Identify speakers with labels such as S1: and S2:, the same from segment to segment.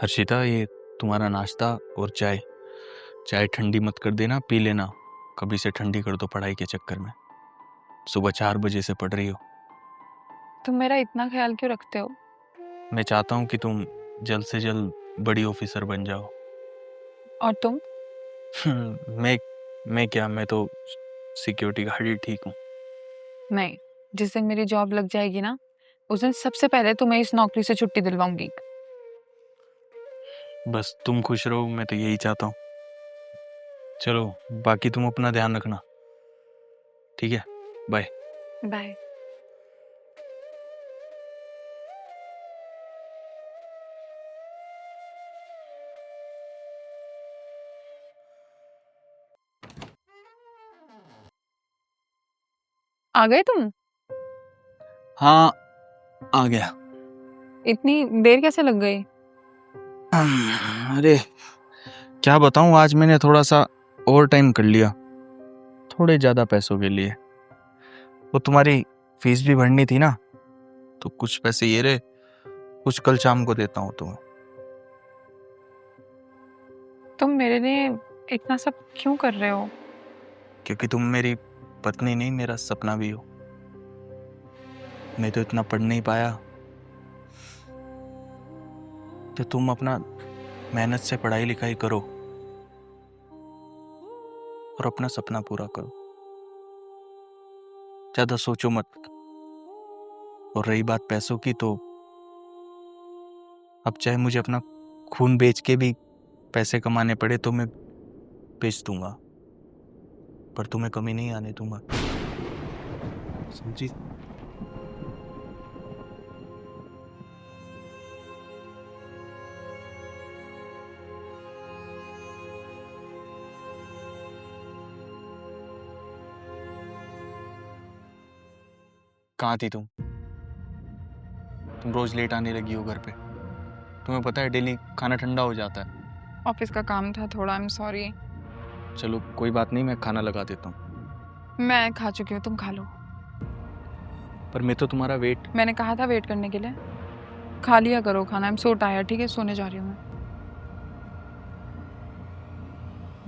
S1: हर्षिता, ये तुम्हारा नाश्ता और चाय। चाय ठंडी मत कर देना, पी लेना। कभी से ठंडी कर दो पढ़ाई के चक्कर में। सुबह 4 बजे से पढ़ रही हो।
S2: तुम मेरा इतना ख्याल क्यों रखते हो?
S1: मैं चाहता हूँ कि तुम जल्द से जल्द बड़ी ऑफिसर बन जाओ।
S2: और तुम?
S1: मैं क्या, मैं तो सिक्योरिटी गार्ड ही ठीक हूँ।
S2: नहीं, जिस दिन मेरी जॉब लग जाएगी ना, उस दिन सबसे पहले तुम्हें इस नौकरी से छुट्टी दिलवाऊंगी।
S1: बस तुम खुश रहो, मैं तो यही चाहता हूँ। चलो, बाकी तुम अपना ध्यान रखना, ठीक है? बाय।
S2: बाय। आ गए तुम?
S1: हाँ, आ गया।
S2: इतनी देर कैसे लग गई?
S1: अरे क्या बताऊं, आज मैंने थोड़ा सा ओवर टाइम कर लिया, थोड़े ज्यादा पैसों के लिए। वो तुम्हारी फीस भी भरनी थी ना, तो कुछ पैसे ये रहे, कुछ कल शाम को देता हूँ तुम्हें।
S2: तुम मेरे लिए इतना सब क्यों कर रहे हो?
S1: क्योंकि तुम मेरी पत्नी नहीं, मेरा सपना भी हो। मैं तो इतना पढ़ नहीं पाया, तो तुम अपना मेहनत से पढ़ाई लिखाई करो और अपना सपना पूरा करो। ज्यादा सोचो मत। और रही बात पैसों की, तो अब चाहे मुझे अपना खून बेच के भी पैसे कमाने पड़े तो मैं बेच दूंगा, पर तुम्हें कमी नहीं आने दूंगा, समझी? कहाँ थी तुम? रोज लेट आने लगी हो घर पे। तुम्हें पता है डेली खाना ठंडा हो जाता है।
S2: ऑफिस का काम था थोड़ा, आई एम सॉरी।
S1: चलो कोई बात नहीं, मैं खाना लगा देता हूँ।
S2: मैं खा चुकी हूँ, तुम खा लो।
S1: पर मैं तो तुम्हारा वेट।
S2: मैंने कहा था वेट करने के लिए। खा लिया करो खाना, आई एम सो टायर्ड। ठीक है, सोने जा रही हूँ मैं।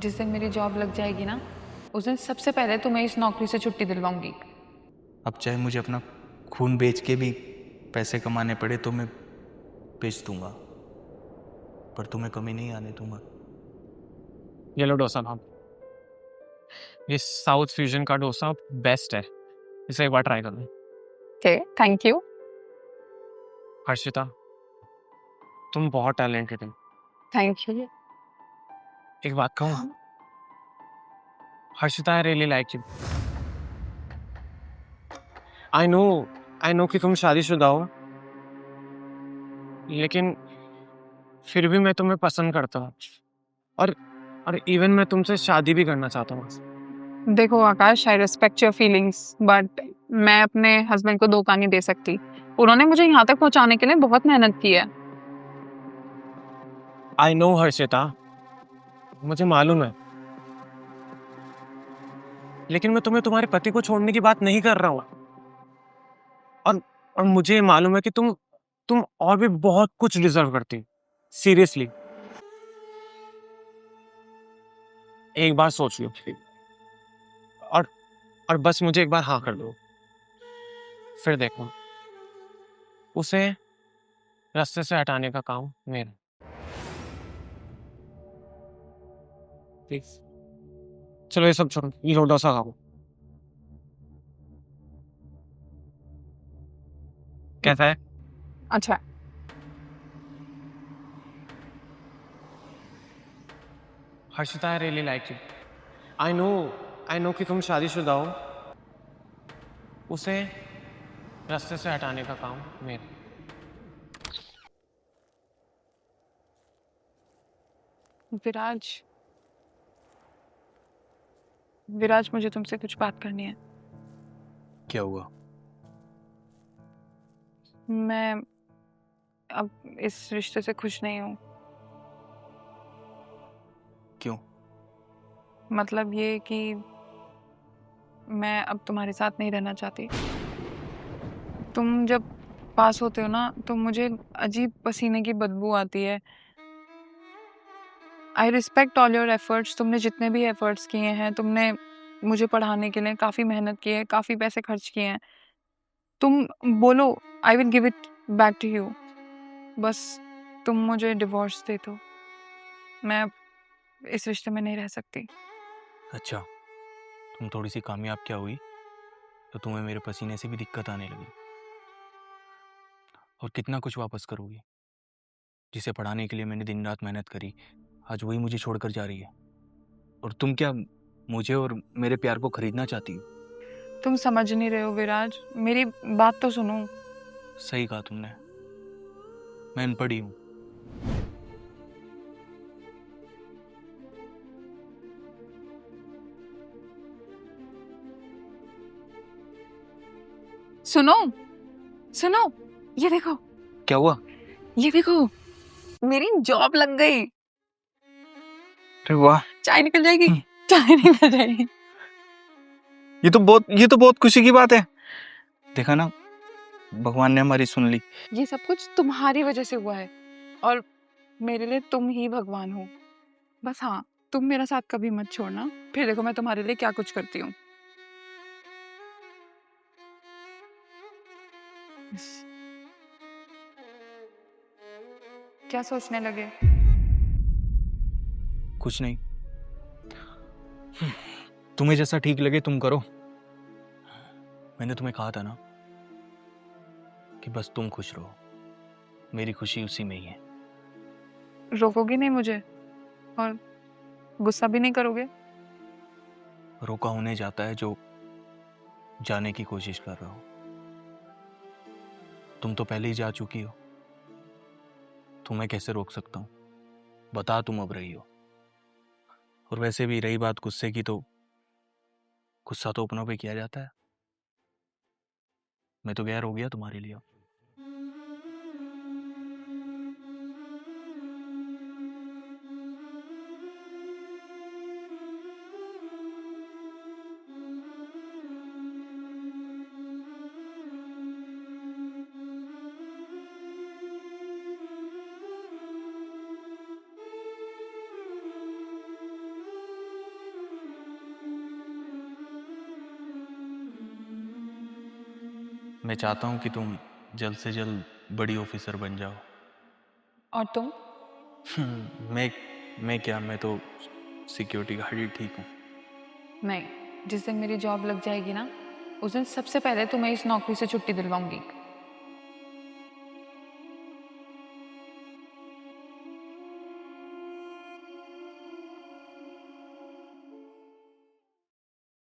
S2: जिस दिन मेरी जॉब लग जाएगी ना, उस दिन सबसे पहले तुम्हें इस नौकरी से छुट्टी दिलवाऊंगी।
S1: अब चाहे मुझे अपना खून बेच के भी पैसे कमाने पड़े तो मैं बेच दूंगा, पर तुम्हें कमी नहीं आने दूंगा।
S3: ये लो डोसा नाम। ये साउथ फ्यूजन का डोसा बेस्ट है, इसे एक बार ट्राई करना।
S2: Okay, thank you.
S3: हर्षिता, तुम बहुत टैलेंटेड हो।
S2: Thank you.
S3: एक बात कहूँ, Harshita, I really like you. I know कि तुम शादीशुदा हो, लेकिन फिर भी मैं तुम्हें पसंद करता हूँ, और इवन मैं तुमसे शादी भी करना चाहता हूँ।
S2: देखो Akash, I respect your feelings, but मैं अपने हस्बैंड को धोखा नहीं दे सकती। उन्होंने मुझे यहाँ तक पहुँचाने के लिए बहुत मेहनत की है।
S3: आई नो हर्षिता, मुझे मालूम है, लेकिन मैं तुम्हें तुम्हारे पति को छोड़ने की बात नहीं कर रहा हूँ। और मुझे मालूम है कि तुम और भी बहुत कुछ डिजर्व करती हो। सीरियसली, एक बार सोच लो, और बस मुझे एक बार हाँ कर दो, फिर देखो, उसे रास्ते से हटाने का काम मेरा। प्लीज चलो, ये सब छोड़ो, ये लो डोसा खाओ। कैसा है?
S2: अच्छा।
S3: Harshita, I really like you. I know कि तुम शादीशुदा हो, उसे रास्ते से हटाने का काम मेरा।
S2: विराज, विराज, मुझे तुमसे कुछ बात करनी है।
S1: क्या हुआ?
S2: मैं अब इस रिश्ते से खुश नहीं हूँ।
S1: क्यों?
S2: मतलब ये कि मैं अब तुम्हारे साथ नहीं रहना चाहती। तुम जब पास होते हो ना, तो मुझे अजीब पसीने की बदबू आती है। I respect all your efforts. तुमने जितने भी एफर्ट्स किए हैं, तुमने मुझे पढ़ाने के लिए काफ़ी मेहनत की है, काफ़ी पैसे खर्च किए हैं। तुम बोलो, I will give it back to you. बस तुम मुझे डिवोर्स दे दो, मैं अब इस रिश्ते में नहीं रह सकती।
S1: अच्छा, तुम थोड़ी सी कामयाब क्या हुई तो तुम्हें मेरे पसीने से भी दिक्कत आने लगी। और कितना कुछ वापस करोगी? जिसे पढ़ाने के लिए मैंने दिन रात मेहनत करी, आज वही मुझे छोड़कर जा रही है। और तुम क्या मुझे और मेरे प्यार को खरीदना चाहती हो?
S2: तुम समझ नहीं रहे हो विराज, मेरी बात तो सुनो।
S1: सही कहा तुमने, मैं अनपढ़ी हूँ।
S2: सुनो सुनो, ये देखो,
S1: क्या हुआ?
S2: ये देखो, मेरी जॉब लग गई।
S1: अरे वाह,
S2: चाय निकल जाएगी,
S1: हम्म।
S2: चाय निकल जाएगी।
S1: ये तो बहुत खुशी की बात है। देखा ना, भगवान ने हमारी सुन ली।
S2: ये सब कुछ तुम्हारी वजह से हुआ है, और मेरे लिए तुम ही भगवान हो। बस हाँ, तुम मेरा साथ कभी मत छोड़ना, फिर देखो मैं तुम्हारे लिए क्या कुछ करती हूँ। क्या सोचने लगे?
S1: कुछ नहीं, तुम्हें जैसा ठीक लगे तुम करो। मैंने तुम्हें कहा था ना कि बस तुम खुश रहो, मेरी खुशी उसी में ही है।
S2: रोकोगे नहीं मुझे, और गुस्सा भी नहीं करोगे?
S1: रोका होने जाता है जो जाने की कोशिश कर रहा हो। तुम तो पहले ही जा चुकी हो, तुम्हें कैसे रोक सकता हूँ? बता तुम अब रही हो। और वैसे भी रही बात गुस्से की, तो गुस्सा तो अपनों पे किया जाता है। मैं तो गैर हो गया तुम्हारे लिए। मैं चाहता हूँ कि तुम जल्द से जल्द बड़ी ऑफिसर बन जाओ।
S2: और तुम?
S1: मैं क्या, मैं तो सिक्योरिटी गार्ड ही ठीक हूँ।
S2: नहीं, जिस दिन मेरी जॉब लग जाएगी ना, उस दिन सबसे पहले तुम्हें इस नौकरी से छुट्टी दिलवाऊंगी।